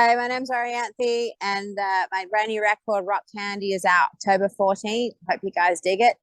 Hey, my name's Orianthi, and my brand new record, Rock Candy, is out October 14th. Hope you guys dig it.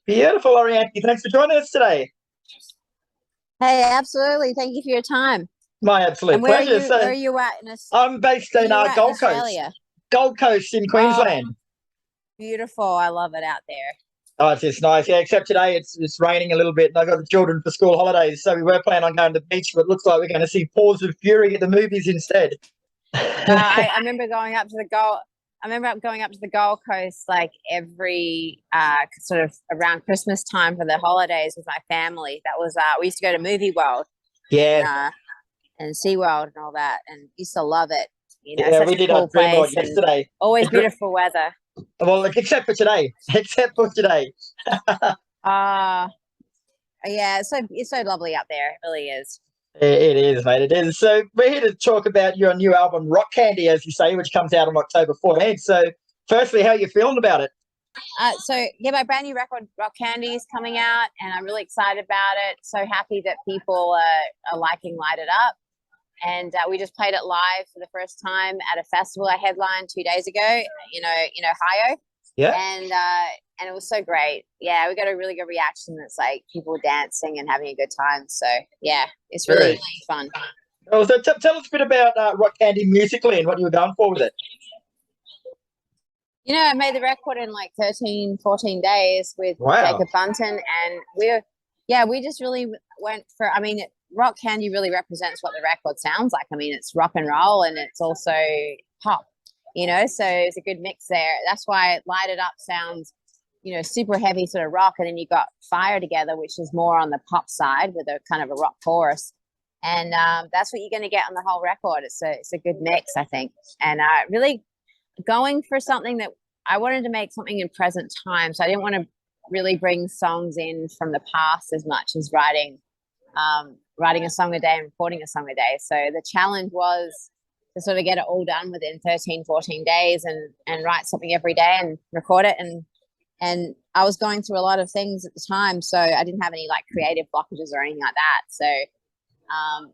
Beautiful, Orianthi. Thanks for joining us today. Hey, absolutely. Thank you for your time. My And absolute pleasure. where are you at I'm based where are in you at in Gold Coast, Australia? Gold Coast in Oh, Queensland. beautiful. I love it out there. Oh, it's just nice. Yeah, except today it's raining a little bit, and I've got the children for school holidays, so we were planning on going to the beach, but it looks like we're going to see Paws of Fury at the movies instead. I remember going up to the Gold. I remember going up to the Gold Coast like every sort of around Christmas time for the holidays with my family. That was we used to go to Movie World Yeah, and SeaWorld and all that, and used to love it. You know, yeah, such we a did our cool Dreamlord place and yesterday. always beautiful weather. Well, except for today. Except for today. Uh yeah, it's so lovely up there. It really is. It is, mate. It is. So we're here to talk about your new album, Rock Candy, as you say, which comes out on October 14th. So, firstly, how are you feeling about it? So yeah, my brand new record, Rock Candy, is coming out, and I'm really excited about it. So happy that people are liking Light It Up. And we just played it live for the first time at a festival I headlined 2 days ago, in Ohio. Yeah. And it was so great. Yeah, we got a really good reaction. It's like people dancing and having a good time. So yeah, it's really fun. Well, so tell us a bit about Rock Candy musically and what you were going for with it. I made the record in like 13, 14 days with Wow. Jacob Bunton, and we just really went for, Rock Candy really represents what the record sounds like. I mean, it's rock and roll, and it's also pop, so it's a good mix there. That's why Light It Up sounds, super heavy sort of rock, and then you got Fire Together, which is more on the pop side with a kind of a rock chorus. And that's what you're going to get on the whole record. It's a good mix, I think. And really going for something that I wanted to make something in present time. So I didn't want to really bring songs in from the past as much as writing a song a day and recording a song a day. So the challenge was to sort of get it all done within 13, 14 days and write something every day and record it. And I was going through a lot of things at the time, so I didn't have any like creative blockages or anything like that. So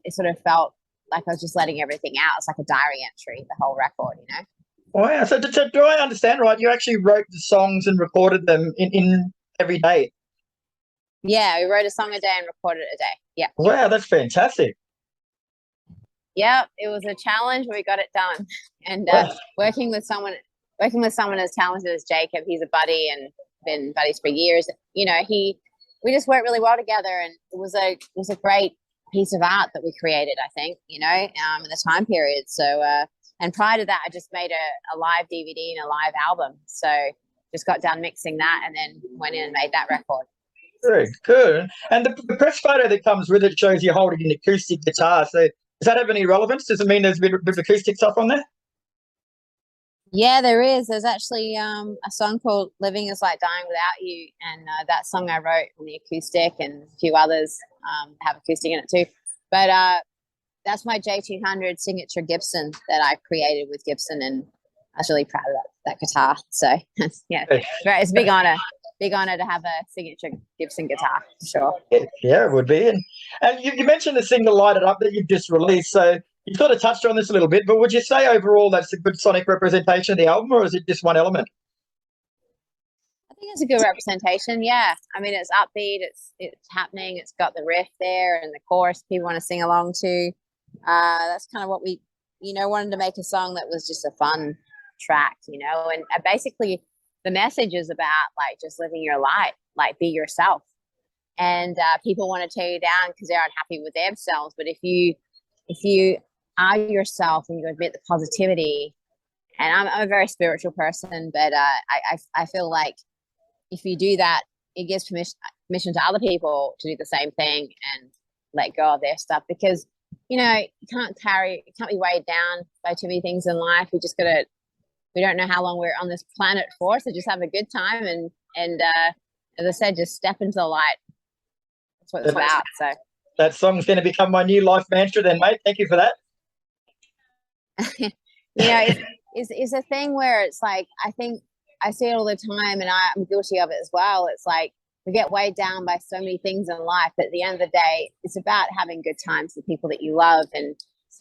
it sort of felt like I was just letting everything out. It's like a diary entry, the whole record, Wow. So do I understand right? You actually wrote the songs and recorded them in every day. Yeah, we wrote a song a day and recorded it a day. Yeah. Wow, that's fantastic. Yeah, it was a challenge, but we got it done. And Wow. working with someone as talented as Jacob, he's a buddy and been buddies for years. We just worked really well together, and it was a great piece of art that we created, I think, in the time period. So and prior to that, I just made a live DVD and a live album. So just got done mixing that and then went in and made that record. Very good. And the press photo that comes with it shows you holding an acoustic guitar. So does that have any relevance? Does it mean there's a bit of acoustic stuff on there? Yeah, there is. There's actually a song called Living Is Like Dying Without You. And that song I wrote on the acoustic, and a few others have acoustic in it too. But that's my J200 signature Gibson that I created with Gibson. And I was really proud of that guitar. So yeah, it's a big honor. Big honor to have a signature Gibson guitar, for sure. Yeah, it would be. And you mentioned the single Light It Up that you've just released. So you sort of touched on this a little bit, but would you say overall that's a good sonic representation of the album, or is it just one element? I think it's a good representation, yeah. I mean, it's upbeat, it's happening, it's got the riff there and the chorus people want to sing along to. That's kind of what we, wanted to make a song that was just a fun track, and basically the message is about like just living your life, like be yourself. And people want to tear you down because they're unhappy with themselves. But if you are yourself and you admit the positivity, and I'm a very spiritual person, but I feel like if you do that, it gives permission to other people to do the same thing and let go of their stuff, because you can't be weighed down by too many things in life. We don't know how long we're on this planet for, so just have a good time and as I said, just step into the light. That's what it's about. So that song's going to become my new life mantra then, mate. Thank you for that. It's a thing where it's like, I think I see it all the time, and I'm guilty of it as well. It's like we get weighed down by so many things in life, but at the end of the day, it's about having good times with people that you love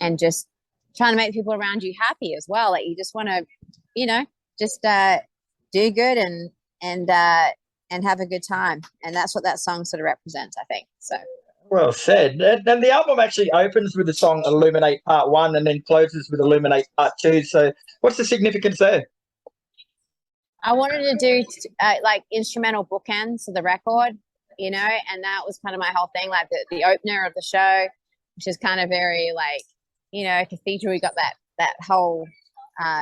and just trying to make people around you happy as well. Like you just want to, you know, just do good and have a good time, and that's what that song sort of represents, I think. So Well said. And the album actually opens with the song Illuminate Part 1 and then closes with Illuminate Part 2. So what's the significance there? I wanted to do like instrumental bookends of the record, you know, and that was kind of my whole thing, like the opener of the show, which is kind of very like, you know, cathedral. We got that whole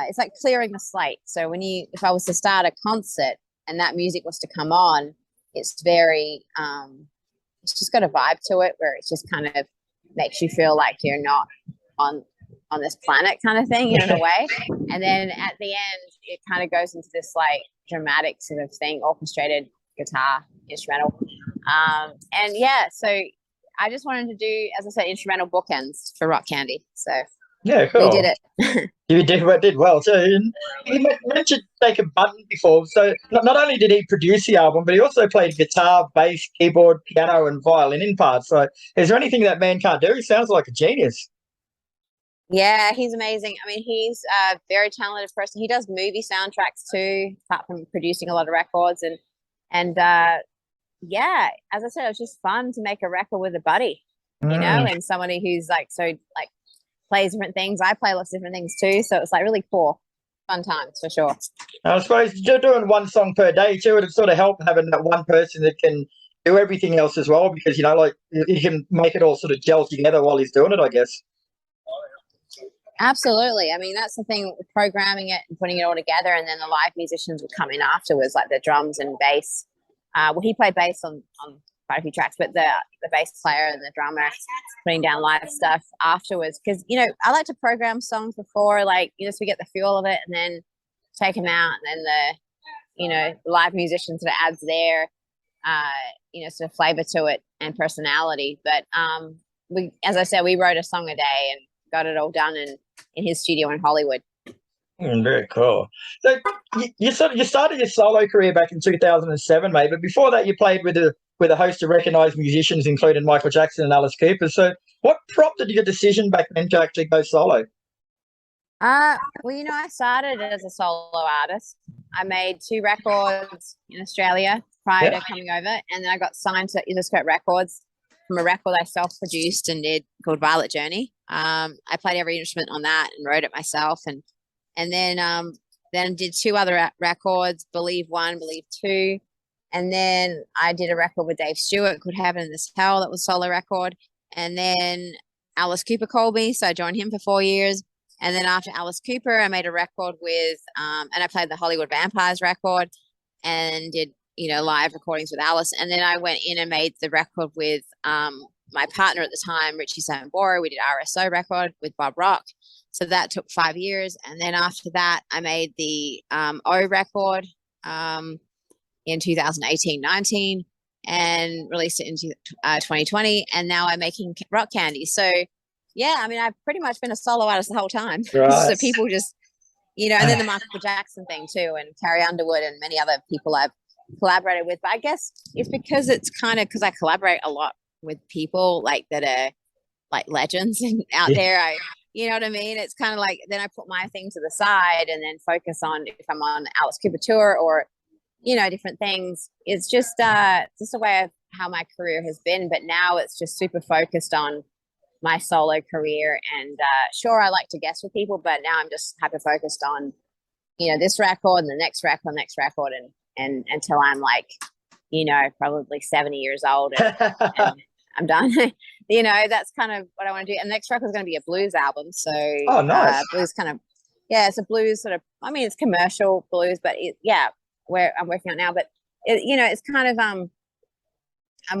it's like clearing the slate. So if I was to start a concert and that music was to come on, it's very it's just got a vibe to it where it just kind of makes you feel like you're not on this planet kind of thing, in a way. And then at the end, it kind of goes into this like dramatic sort of thing, orchestrated guitar instrumental. And yeah, so I just wanted to do, as I said, instrumental bookends for Rock Candy. So yeah, cool. We did it. You did well too. And you mentioned Jacob Button before. So not only did he produce the album, but he also played guitar, bass, keyboard, piano, and violin in parts. So is there anything that man can't do? He sounds like a genius. Yeah, he's amazing. I mean, he's a very talented person. He does movie soundtracks too, apart from producing a lot of records. And yeah, as I said, it was just fun to make a record with a buddy, you know, and somebody who's like so like plays different things. I play lots of different things too, so it's like really cool, fun times for sure. I suppose you're doing one song per day too. It'd sort of help having that one person that can do everything else as well, because you know, like you can make it all sort of gel together while he's doing it, I guess. Absolutely. I mean, that's the thing with programming it and putting it all together, and then the live musicians would come in afterwards, like the drums and bass. Well, he played bass on quite a few tracks, but the bass player and the drummer putting down live stuff afterwards. Because, you know, I like to program songs before, like, you know, so we get the feel of it and then take them out, and then the live musician sort of adds their, sort of flavor to it and personality. But as I said, we wrote a song a day and got it all done in his studio in Hollywood. Very cool. So you started your solo career back in 2007, mate. But before that, you played with a host of recognised musicians, including Michael Jackson and Alice Cooper. So what prompted your decision back then to actually go solo? Well, you know, I started as a solo artist. I made 2 records in Australia prior to coming over, and then I got signed to Interscope Records from a record I self-produced and did called Violet Journey. I played every instrument on that and wrote it myself, and then did 2 other records, Believe 1, Believe 2, and then I did a record with Dave Stewart called Heaven in This Hell, that was a solo record, and then Alice Cooper called me, so I joined him for 4 years, and then after Alice Cooper, I made a record with, and I played the Hollywood Vampires record and did, you know, live recordings with Alice, and then I went in and made the record with my partner at the time, Richie Sambora. We did RSO record with Bob Rock. So that took 5 years. And then after that, I made the O record in 2018-19 and released it in 2020. And now I'm making Rock Candy. So, yeah, I mean, I've pretty much been a solo artist the whole time. Right. So people just, you know, and then the Michael Jackson thing too, and Carrie Underwood and many other people I've collaborated with. But I guess it's because I collaborate a lot with people like that are like legends out there. You know what I mean? It's kind of like, then I put my thing to the side and then focus on if I'm on Alice Cooper tour or, you know, different things. It's just a way of how my career has been. But now it's just super focused on my solo career. And sure, I like to guest with people, but now I'm just hyper focused on, you know, this record and the next record, and until I'm like, you know, probably 70 years old and I'm done. You know, that's kind of what I want to do. And the next record is going to be a blues album. So, oh, nice. Blues kind of, it's a blues sort of, I mean, it's commercial blues, but where I'm working on now. But, you know, it's kind of, I'm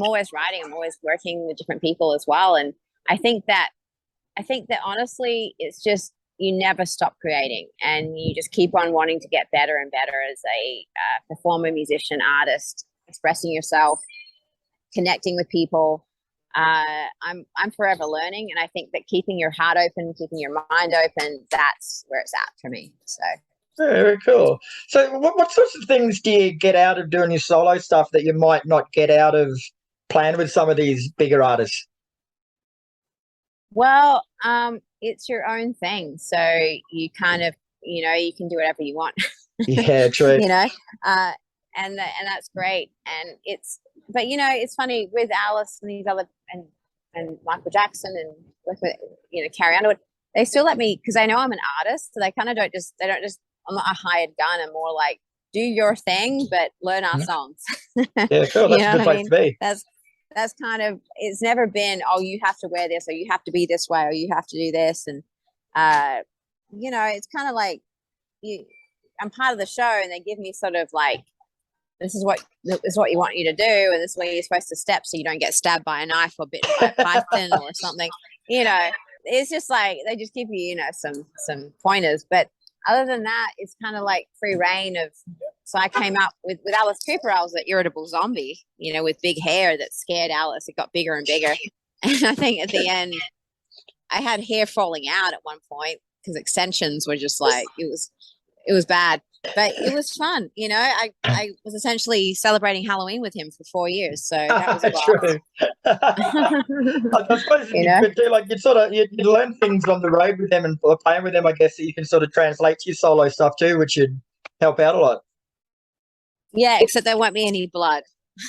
always writing. I'm always working with different people as well. And I think that honestly, it's just, you never stop creating and you just keep on wanting to get better and better as a performer, musician, artist, expressing yourself, connecting with people. I'm forever learning, and I think that keeping your heart open, keeping your mind open, that's where it's at for me. So very cool. So what sorts of things do you get out of doing your solo stuff that you might not get out of playing with some of these bigger artists? Well, it's your own thing. So you kind of, you can do whatever you want. Yeah, true. And that's great. And but it's funny with Alice and these other and Michael Jackson and with Carrie Underwood, they still let me, because I know I'm an artist, so they kind of don't just I'm not a hired gun. I'm more like, do your thing, but learn our songs. Yeah, cool. That's a good place to be. That's kind of, it's never been, oh, you have to wear this, or you have to be this way, or you have to do this. And it's kind of like I'm part of the show, and they give me sort of like, this is what you want you to do, and this is where you're supposed to step so you don't get stabbed by a knife or bitten by a python or something. It's just like they just give you some pointers, but other than that, it's kind of like free reign of. So I came up with Alice Cooper. I was an irritable zombie, with big hair that scared Alice. It got bigger and bigger, and I think at the end, I had hair falling out at one point because extensions were just like it was bad. But it was fun, I was essentially celebrating Halloween with him for 4 years, so that was a true. I suppose you could do like you learn things on the road with them and playing with them. I guess that you can sort of translate to your solo stuff too, which should help out a lot. Yeah, except there won't be any blood.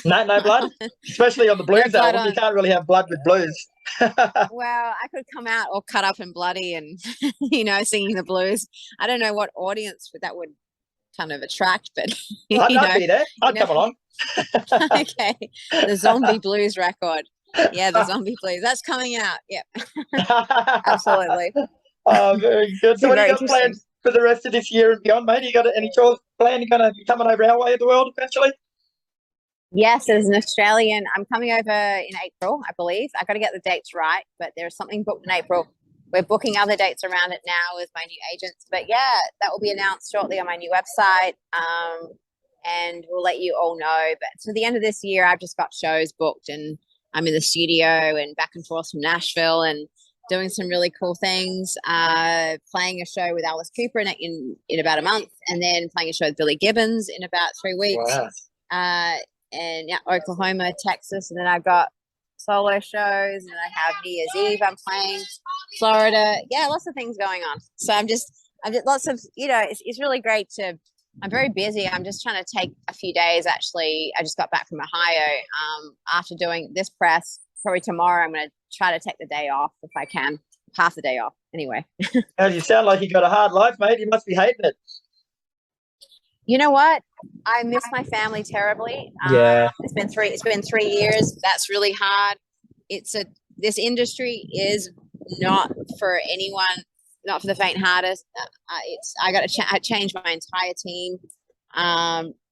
No blood, especially on the blues album. You can't really have blood with blues. Well, I could come out all cut up and bloody and singing the blues. I don't know what audience that would kind of attract, but I'd be there. I'd come along. Okay, the zombie blues record. Yeah, the zombie blues, that's coming out. Yep. Absolutely. Oh, very good. So what do you got planned for the rest of this year and beyond, mate? You got any tours planned? You're going to be coming over our way of the world eventually? Yes, as an Australian, I'm coming over in April, I believe. I got to get the dates right, but there's something booked in April. We're booking other dates around it now with my new agents. But yeah, that will be announced shortly on my new website. And we'll let you all know. But to the end of this year, I've just got shows booked, and I'm in the studio and back and forth from Nashville and doing some really cool things. Playing a show with Alice Cooper in about a month, and then playing a show with Billy Gibbons in about 3 weeks. Wow. And yeah, Oklahoma, Texas, and then I've got solo shows, and I have New Year's Eve I'm playing, Florida. Yeah, lots of things going on. So I'm just lots of, it's really great I'm very busy. I'm just trying to take a few days. Actually, I just got back from Ohio after doing this press. Probably tomorrow I'm going to try to take the day off if I can, half the day off anyway. You sound like you got a hard life, mate. You must be hating it. You know what? I miss my family terribly. Yeah. It's been 3 years. That's really hard. This industry is not for anyone, not for the faint-hearted. I got to change my entire team.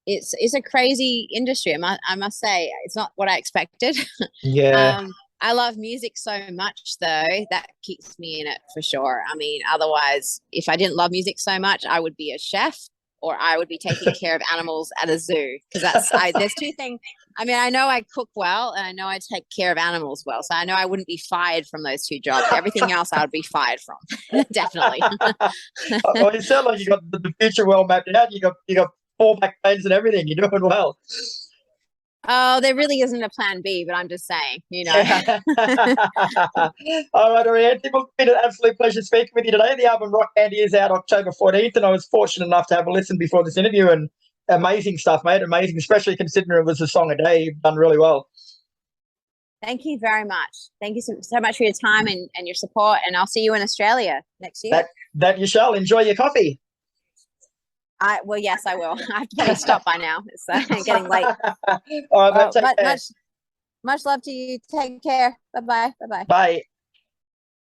It's a crazy industry. I must say, it's not what I expected. Yeah. I love music so much, though. That keeps me in it for sure. I mean, otherwise, if I didn't love music so much, I would be a chef, or I would be taking care of animals at a zoo. Because there's two things. I mean, I know I cook well, and I know I take care of animals well. So I know I wouldn't be fired from those two jobs. Everything else I would be fired from. Definitely. Well, you sound like you got the future well mapped out. You got 4 back pains and everything. You're doing well. Oh, there really isn't a plan B, but I'm just saying, All right, Orianthi, it's been an absolute pleasure speaking with you today. The album Rockin is out October 14th, and I was fortunate enough to have a listen before this interview, and amazing stuff, mate. Amazing, especially considering it was a song a day. You've done really well. Thank you very much. Thank you so much for your time and your support, and I'll see you in Australia next year. That you shall. Enjoy your coffee. Well, yes, I will. I have to probably stop by now. It's getting late. All right, take care. Much love to you. Take care. Bye-bye. Bye-bye. Bye.